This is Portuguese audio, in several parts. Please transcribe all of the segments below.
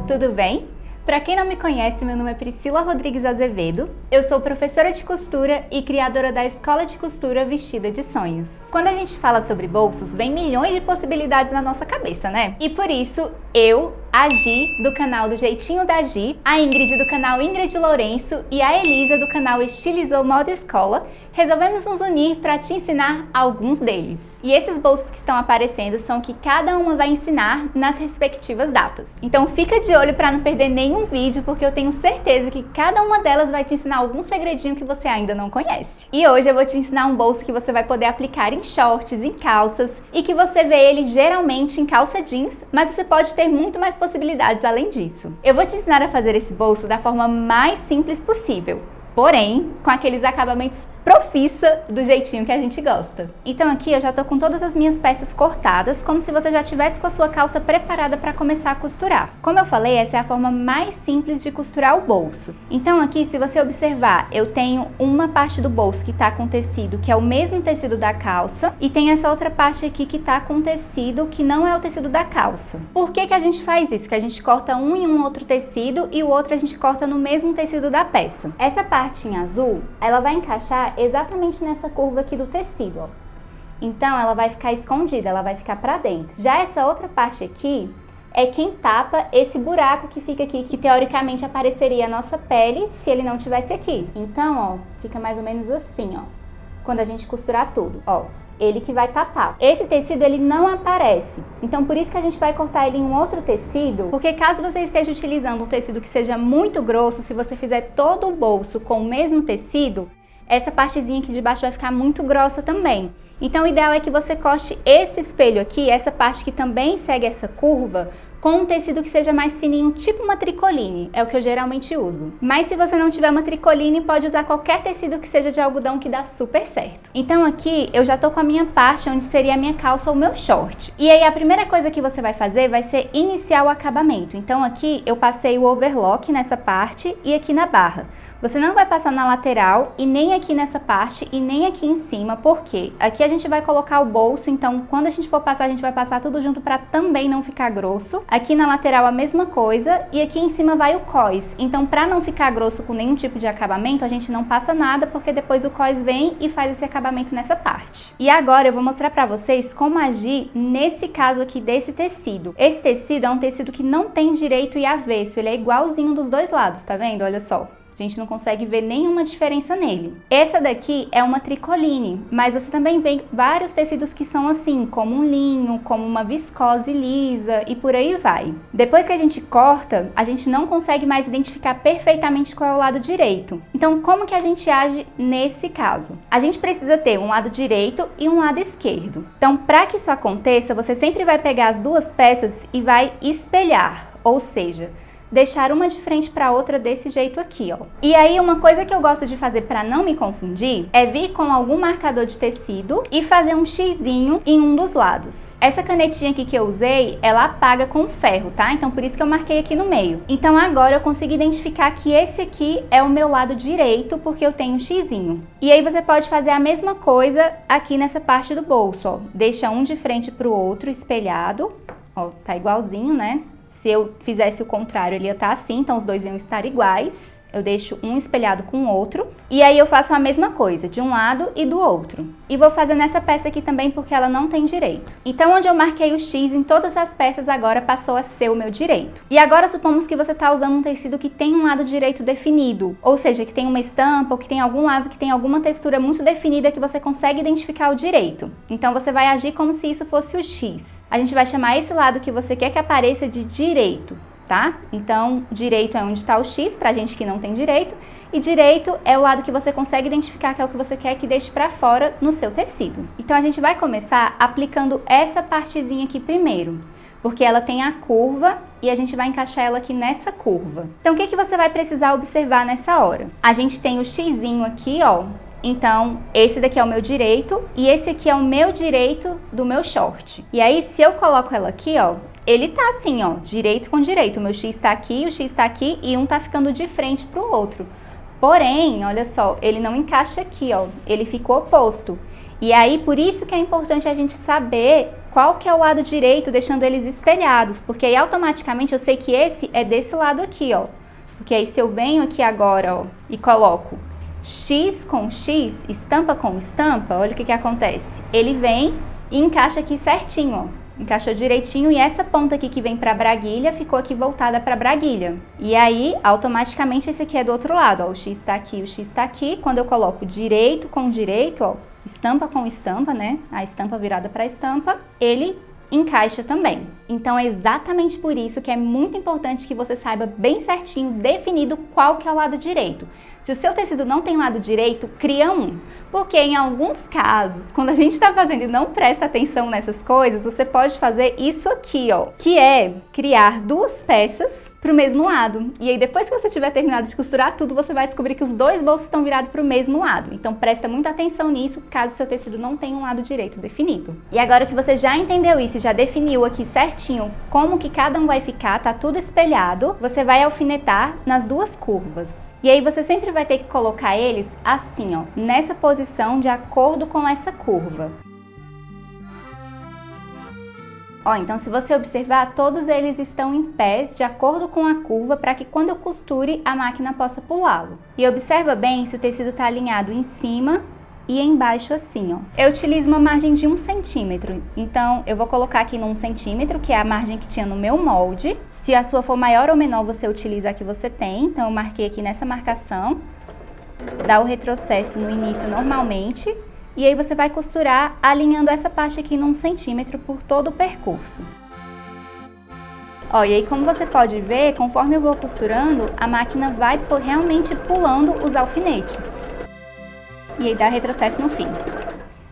tudo bem? Para quem não me conhece, meu nome é Priscila Rodrigues Azevedo, eu sou professora de costura e criadora da Escola de Costura Vestida de Sonhos. Quando a gente fala sobre bolsos, vem milhões de possibilidades na nossa cabeça, né? E por isso, eu, a Gi, do canal do Jeitinho da Gi, a Ingrid do canal Ingrid Lourenço e a Elisa do canal Estilizou Moda Escola, resolvemos nos unir para te ensinar alguns deles. E esses bolsos que estão aparecendo são o que cada uma vai ensinar nas respectivas datas. Então fica de olho para não perder nenhum vídeo, porque eu tenho certeza que cada uma delas vai te ensinar algum segredinho que você ainda não conhece. E hoje eu vou te ensinar um bolso que você vai poder aplicar em shorts, em calças, e que você vê ele geralmente em calça jeans, mas você pode ter muito mais possibilidades além disso. Eu vou te ensinar a fazer esse bolso da forma mais simples possível, porém com aqueles acabamentos profissa do jeitinho que a gente gosta. Então aqui eu já tô com todas as minhas peças cortadas, como se você já tivesse com a sua calça preparada para começar a costurar. Como eu falei, essa é a forma mais simples de costurar o bolso. Então aqui, se você observar, eu tenho uma parte do bolso que tá com tecido, que é o mesmo tecido da calça, e tem essa outra parte aqui que tá com tecido que não é o tecido da calça. Por que que a gente faz isso? Que a gente corta um em um outro tecido e o outro a gente corta no mesmo tecido da peça. Essa parte em azul, ela vai encaixar exatamente nessa curva aqui do tecido, ó. Então ela vai ficar escondida, ela vai ficar pra dentro. Já essa outra parte aqui é quem tapa esse buraco que fica aqui, que teoricamente apareceria a nossa pele se ele não tivesse aqui. Então, ó, fica mais ou menos assim, ó, quando a gente costurar tudo, ó. Ele que vai tapar. Esse tecido, ele não aparece. Então, por isso que a gente vai cortar ele em um outro tecido, porque caso você esteja utilizando um tecido que seja muito grosso, se você fizer todo o bolso com o mesmo tecido, essa partezinha aqui de baixo vai ficar muito grossa também. Então, o ideal é que você corte esse espelho aqui, essa parte que também segue essa curva, com um tecido que seja mais fininho, tipo uma tricoline, é o que eu geralmente uso. Mas se você não tiver uma tricoline, pode usar qualquer tecido que seja de algodão que dá super certo. Então aqui eu já tô com a minha parte onde seria a minha calça ou o meu short. E aí a primeira coisa que você vai fazer vai ser iniciar o acabamento. Então aqui eu passei o overlock nessa parte e aqui na barra. Você não vai passar na lateral e nem aqui nessa parte e nem aqui em cima, porque aqui a gente vai colocar o bolso, então quando a gente for passar, a gente vai passar tudo junto para também não ficar grosso. Aqui na lateral a mesma coisa e aqui em cima vai o cós. Então para não ficar grosso com nenhum tipo de acabamento, a gente não passa nada, porque depois o cós vem e faz esse acabamento nessa parte. E agora eu vou mostrar para vocês como agir nesse caso aqui desse tecido. Esse tecido é um tecido que não tem direito e avesso, ele é igualzinho dos dois lados, tá vendo? Olha só. A gente não consegue ver nenhuma diferença nele. Essa daqui é uma tricoline, mas você também vê vários tecidos que são assim, como um linho, como uma viscose lisa e por aí vai. Depois que a gente corta, a gente não consegue mais identificar perfeitamente qual é o lado direito. Então, como que a gente age nesse caso? A gente precisa ter um lado direito e um lado esquerdo. Então, para que isso aconteça, você sempre vai pegar as duas peças e vai espelhar, ou seja, deixar uma de frente para a outra desse jeito aqui, ó. E aí uma coisa que eu gosto de fazer para não me confundir é vir com algum marcador de tecido e fazer um xizinho em um dos lados. Essa canetinha aqui que eu usei, ela apaga com ferro, tá? Então por isso que eu marquei aqui no meio. Então agora eu consigo identificar que esse aqui é o meu lado direito, porque eu tenho um xizinho. E aí você pode fazer a mesma coisa aqui nessa parte do bolso, ó. Deixa um de frente pro outro espelhado, ó, tá igualzinho, né? Se eu fizesse o contrário, ele ia estar assim, então os dois iam estar iguais. Eu deixo um espelhado com o outro. E aí eu faço a mesma coisa, de um lado e do outro. E vou fazer nessa peça aqui também, porque ela não tem direito. Então, onde eu marquei o X em todas as peças, agora passou a ser o meu direito. E agora, supomos que você está usando um tecido que tem um lado direito definido. Ou seja, que tem uma estampa, ou que tem algum lado que tem alguma textura muito definida que você consegue identificar o direito. Então, você vai agir como se isso fosse o X. A gente vai chamar esse lado que você quer que apareça de direito. Tá? Então, direito é onde está o X, pra gente que não tem direito, e direito é o lado que você consegue identificar que é o que você quer que deixe pra fora no seu tecido. Então, a gente vai começar aplicando essa partezinha aqui primeiro, porque ela tem a curva e a gente vai encaixar ela aqui nessa curva. Então, o que que você vai precisar observar nessa hora? A gente tem o Xzinho aqui, ó. Então, esse daqui é o meu direito e esse aqui é o meu direito do meu short. E aí, se eu coloco ela aqui, ó, ele tá assim, ó, direito com direito. O meu X tá aqui, o X tá aqui e um tá ficando de frente pro outro. Porém, olha só, ele não encaixa aqui, ó, ele ficou oposto. E aí, por isso que é importante a gente saber qual que é o lado direito, deixando eles espelhados, porque aí automaticamente eu sei que esse é desse lado aqui, ó. Porque aí se eu venho aqui agora, ó, e coloco X com X, estampa com estampa, olha o que acontece. Ele vem e encaixa aqui certinho, ó. Encaixou direitinho e essa ponta aqui que vem pra braguilha ficou aqui voltada pra braguilha. E aí, automaticamente, esse aqui é do outro lado, ó. O X tá aqui, o X tá aqui. Quando eu coloco direito com direito, ó, estampa com estampa, né? A estampa virada pra estampa, ele encaixa também. Então é exatamente por isso que é muito importante que você saiba bem certinho, definido qual que é o lado direito. Se o seu tecido não tem lado direito, cria um. Porque em alguns casos, quando a gente está fazendo e não presta atenção nessas coisas, você pode fazer isso aqui, ó, que é criar duas peças para o mesmo lado. E aí depois que você tiver terminado de costurar tudo, você vai descobrir que os dois bolsos estão virados para o mesmo lado. Então presta muita atenção nisso, caso seu tecido não tenha um lado direito definido. E agora que você já entendeu isso e já definiu aqui certinho como que cada um vai ficar, tá tudo espelhado, você vai alfinetar nas duas curvas. E aí você sempre vai ter que colocar eles assim, ó, nessa posição de acordo com essa curva. Ó, então se você observar, todos eles estão em pés de acordo com a curva para que quando eu costure a máquina possa pulá-lo. E observa bem se o tecido está alinhado em cima e embaixo assim, ó. Eu utilizo uma margem de 1 centímetro, então eu vou colocar aqui no 1 centímetro, que é a margem que tinha no meu molde. Se a sua for maior ou menor, você utiliza a que você tem, então eu marquei aqui nessa marcação, dá o retrocesso no início normalmente, e aí você vai costurar alinhando essa parte aqui no 1 centímetro por todo o percurso. Ó, e aí como você pode ver, conforme eu vou costurando, a máquina vai realmente pulando os alfinetes. E aí dá retrocesso no fim.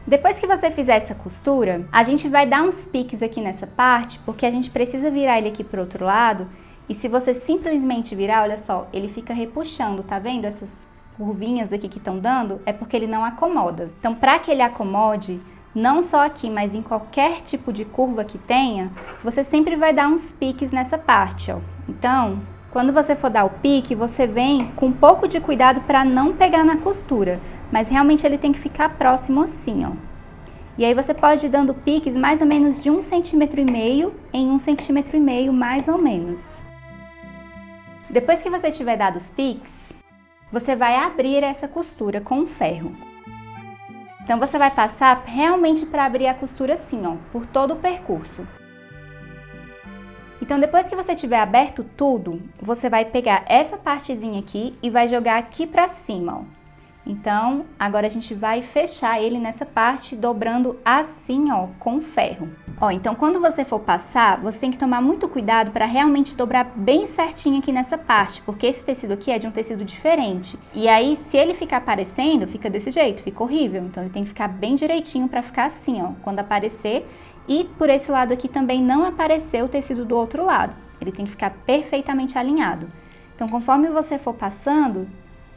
Depois que você fizer essa costura, a gente vai dar uns piques aqui nessa parte, porque a gente precisa virar ele aqui pro outro lado, e se você simplesmente virar, olha só, ele fica repuxando, tá vendo essas curvinhas aqui que estão dando? É porque ele não acomoda. Então, para que ele acomode, não só aqui, mas em qualquer tipo de curva que tenha, você sempre vai dar uns piques nessa parte, ó. Então, quando você for dar o pique, você vem com um pouco de cuidado para não pegar na costura, mas realmente ele tem que ficar próximo assim, ó. E aí você pode ir dando piques mais ou menos de 1,5 centímetro em 1,5 centímetro mais ou menos. Depois que você tiver dado os piques, você vai abrir essa costura com o ferro. Então você vai passar realmente para abrir a costura assim, ó, por todo o percurso. Então depois que você tiver aberto tudo, você vai pegar essa partezinha aqui e vai jogar aqui para cima, ó. Então, agora a gente vai fechar ele nessa parte, dobrando assim, ó, com ferro. Ó, então quando você for passar, você tem que tomar muito cuidado para realmente dobrar bem certinho aqui nessa parte, porque esse tecido aqui é de um tecido diferente. E aí, se ele ficar aparecendo, fica desse jeito, fica horrível. Então ele tem que ficar bem direitinho para ficar assim, ó, quando aparecer. E por esse lado aqui também não aparecer o tecido do outro lado. Ele tem que ficar perfeitamente alinhado. Então, conforme você for passando,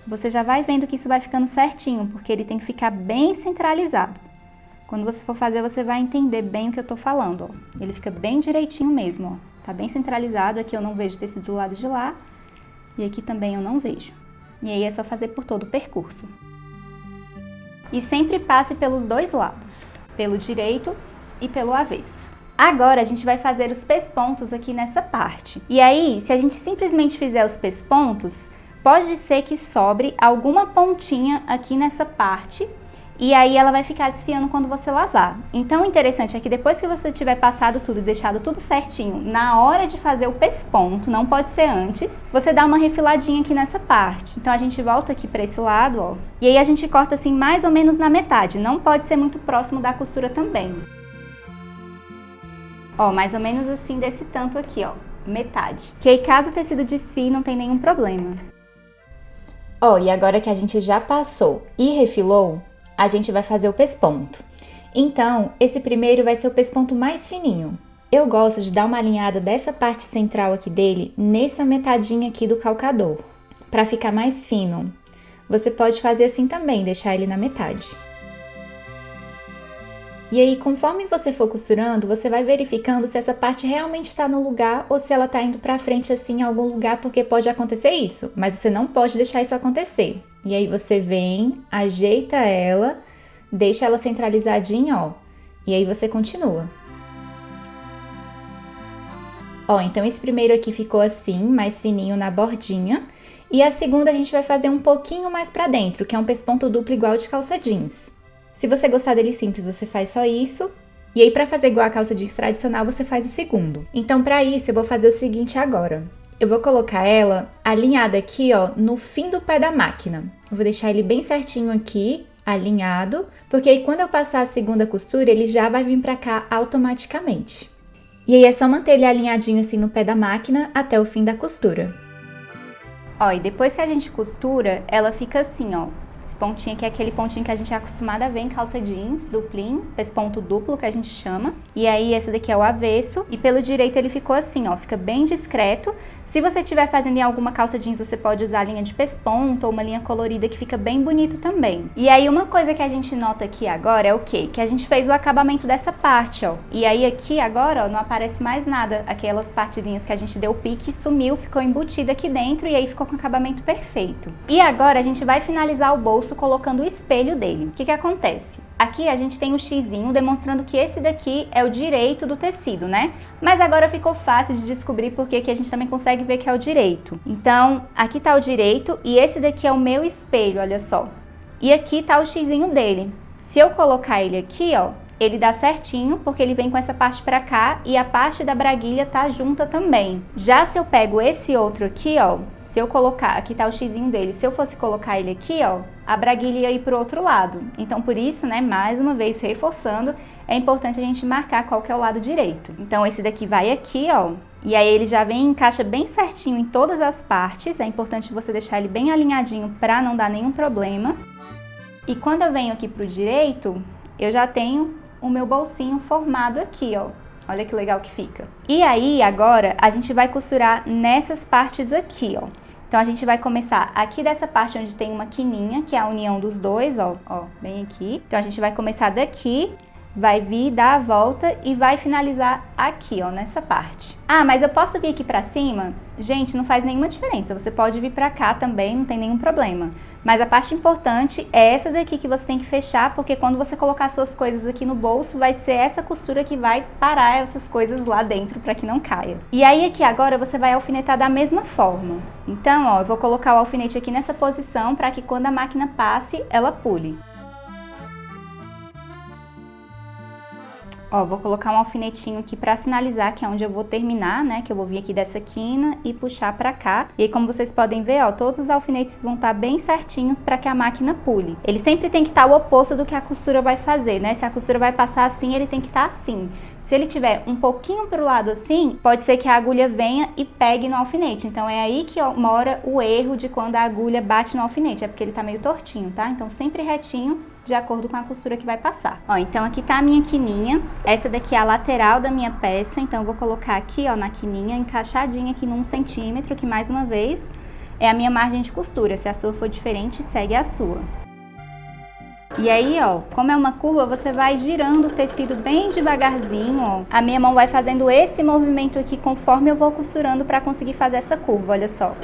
você já vai vendo que isso vai ficando certinho, porque ele tem que ficar bem centralizado. Quando você for fazer, você vai entender bem o que eu tô falando, ó. Ele fica bem direitinho mesmo, ó. Tá bem centralizado, aqui eu não vejo tecido do lado de lá, e aqui também eu não vejo. E aí é só fazer por todo o percurso. E sempre passe pelos dois lados, pelo direito e pelo avesso. Agora a gente vai fazer os pespontos aqui nessa parte. E aí, se a gente simplesmente fizer os pespontos, pode ser que sobre alguma pontinha aqui nessa parte e aí ela vai ficar desfiando quando você lavar. Então o interessante é que depois que você tiver passado tudo e deixado tudo certinho, na hora de fazer o pesponto, não pode ser antes, você dá uma refiladinha aqui nessa parte. Então a gente volta aqui para esse lado, ó, e aí a gente corta assim mais ou menos na metade, não pode ser muito próximo da costura também. Ó, mais ou menos assim desse tanto aqui, ó, metade. Que aí caso o tecido desfie, não tem nenhum problema. Ó, e agora que a gente já passou e refilou, a gente vai fazer o pesponto. Então, esse primeiro vai ser o pesponto mais fininho. Eu gosto de dar uma alinhada dessa parte central aqui dele, nessa metadinha aqui do calcador, para ficar mais fino. Você pode fazer assim também, deixar ele na metade. E aí, conforme você for costurando, você vai verificando se essa parte realmente está no lugar ou se ela está indo para frente assim em algum lugar, porque pode acontecer isso, mas você não pode deixar isso acontecer. E aí você vem, ajeita ela, deixa ela centralizadinha, ó, e aí você continua. Ó, então esse primeiro aqui ficou assim, mais fininho na bordinha. E a segunda a gente vai fazer um pouquinho mais pra dentro, que é um pesponto duplo igual de calça jeans. Se você gostar dele simples, você faz só isso. E aí pra fazer igual a calça jeans tradicional, você faz o segundo. Então pra isso eu vou fazer o seguinte agora. Eu vou colocar ela alinhada aqui, ó, no fim do pé da máquina. Eu vou deixar ele bem certinho aqui, alinhado, porque aí quando eu passar a segunda costura, ele já vai vir pra cá automaticamente. E aí é só manter ele alinhadinho assim no pé da máquina até o fim da costura. Ó, e depois que a gente costura, ela fica assim, ó. Esse pontinho aqui é aquele pontinho que a gente é acostumado a ver em calça jeans, duplinho, esse ponto duplo que a gente chama. E aí esse daqui é o avesso e pelo direito ele ficou assim, ó, fica bem discreto. Se você estiver fazendo em alguma calça jeans, você pode usar a linha de pesponto ou uma linha colorida que fica bem bonito também. E aí uma coisa que a gente nota aqui agora é o quê? Que a gente fez o acabamento dessa parte, ó. E aí aqui agora, ó, não aparece mais nada. Aquelas partezinhas que a gente deu pique, sumiu, ficou embutida aqui dentro e aí ficou com o acabamento perfeito. E agora a gente vai finalizar o bolso colocando o espelho dele. O que que acontece? Aqui a gente tem um xizinho demonstrando que esse daqui é o direito do tecido, né? Mas agora ficou fácil de descobrir porque aqui a gente também consegue ver que é o direito. Então, aqui tá o direito e esse daqui é o meu espelho, olha só. E aqui tá o xizinho dele. Se eu colocar ele aqui, ó, ele dá certinho porque ele vem com essa parte pra cá e a parte da braguilha tá junta também. Já se eu pego esse outro aqui, ó, se eu colocar, aqui tá o xizinho dele, se eu fosse colocar ele aqui, ó, a braguilha ia ir pro outro lado. Então, por isso, né, mais uma vez reforçando, é importante a gente marcar qual que é o lado direito. Então, esse daqui vai aqui, ó, e aí ele já vem e encaixa bem certinho em todas as partes. É importante você deixar ele bem alinhadinho pra não dar nenhum problema. E quando eu venho aqui pro direito, eu já tenho o meu bolsinho formado aqui, ó. Olha que legal que fica. E aí, agora, a gente vai costurar nessas partes aqui, ó. Então, a gente vai começar aqui dessa parte onde tem uma quininha, que é a união dos dois, ó, bem aqui. Então, a gente vai começar daqui, vai vir, dar a volta e vai finalizar aqui, ó, nessa parte. Ah, mas eu posso vir aqui pra cima? Gente, não faz nenhuma diferença. Você pode vir pra cá também, não tem nenhum problema. Mas a parte importante é essa daqui que você tem que fechar, porque quando você colocar suas coisas aqui no bolso, vai ser essa costura que vai parar essas coisas lá dentro pra que não caia. E aí aqui agora você vai alfinetar da mesma forma. Então, ó, eu vou colocar o alfinete aqui nessa posição pra que quando a máquina passe, ela pule. Ó, vou colocar um alfinetinho aqui pra sinalizar que é onde eu vou terminar, né? Que eu vou vir aqui dessa quina e puxar pra cá. E aí, como vocês podem ver, ó, todos os alfinetes vão estar bem certinhos pra que a máquina pule. Ele sempre tem que estar o oposto do que a costura vai fazer, né? Se a costura vai passar assim, ele tem que estar assim. Se ele tiver um pouquinho pro lado assim, pode ser que a agulha venha e pegue no alfinete. Então, é aí que ó, mora o erro de quando a agulha bate no alfinete. É porque ele tá meio tortinho, tá? Então, sempre retinho, de acordo com a costura que vai passar. Ó, então aqui tá a minha quininha. Essa daqui é a lateral da minha peça. Então, eu vou colocar aqui, ó, na quininha, encaixadinha aqui no 1 centímetro, que mais uma vez é a minha margem de costura. Se a sua for diferente, segue a sua. E aí, ó, como é uma curva, você vai girando o tecido bem devagarzinho, ó. A minha mão vai fazendo esse movimento aqui conforme eu vou costurando pra conseguir fazer essa curva, olha só.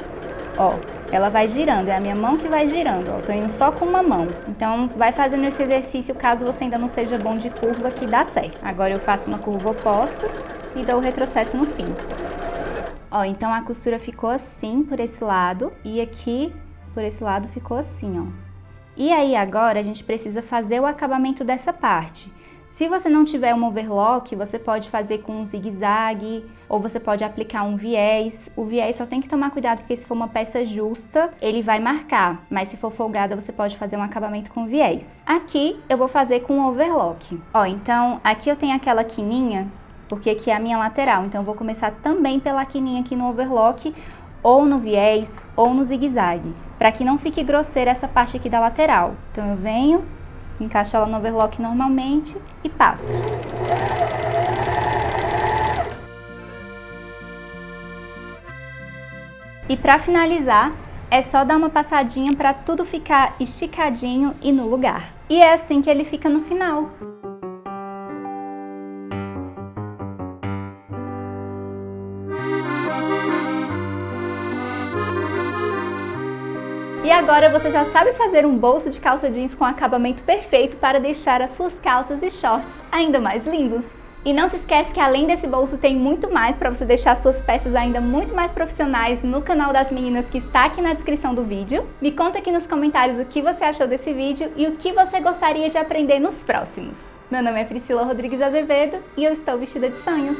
Ó, ela vai girando, é a minha mão que vai girando, ó. Tô indo só com uma mão. Então, vai fazendo esse exercício caso você ainda não seja bom de curva, que dá certo. Agora eu faço uma curva oposta e dou o retrocesso no fim. Ó, então a costura ficou assim por esse lado e aqui por esse lado ficou assim, ó. E aí agora a gente precisa fazer o acabamento dessa parte. Se você não tiver um overlock, você pode fazer com um zigue-zague ou você pode aplicar um viés. O viés só tem que tomar cuidado porque se for uma peça justa, ele vai marcar. Mas se for folgada, você pode fazer um acabamento com viés. Aqui eu vou fazer com um overlock. Ó, então aqui eu tenho aquela quininha, porque aqui é a minha lateral. Então eu vou começar também pela quininha aqui no overlock, ou no viés, ou no zigue-zague, para que não fique grosseira essa parte aqui da lateral. Então eu venho, encaixo ela no overlock normalmente e passo. E para finalizar, é só dar uma passadinha para tudo ficar esticadinho e no lugar. E é assim que ele fica no final. E agora você já sabe fazer um bolso de calça jeans com acabamento perfeito para deixar as suas calças e shorts ainda mais lindos. E não se esquece que além desse bolso tem muito mais para você deixar suas peças ainda muito mais profissionais no canal das meninas que está aqui na descrição do vídeo. Me conta aqui nos comentários o que você achou desse vídeo e o que você gostaria de aprender nos próximos. Meu nome é Priscila Rodrigues Azevedo e eu estou vestida de sonhos.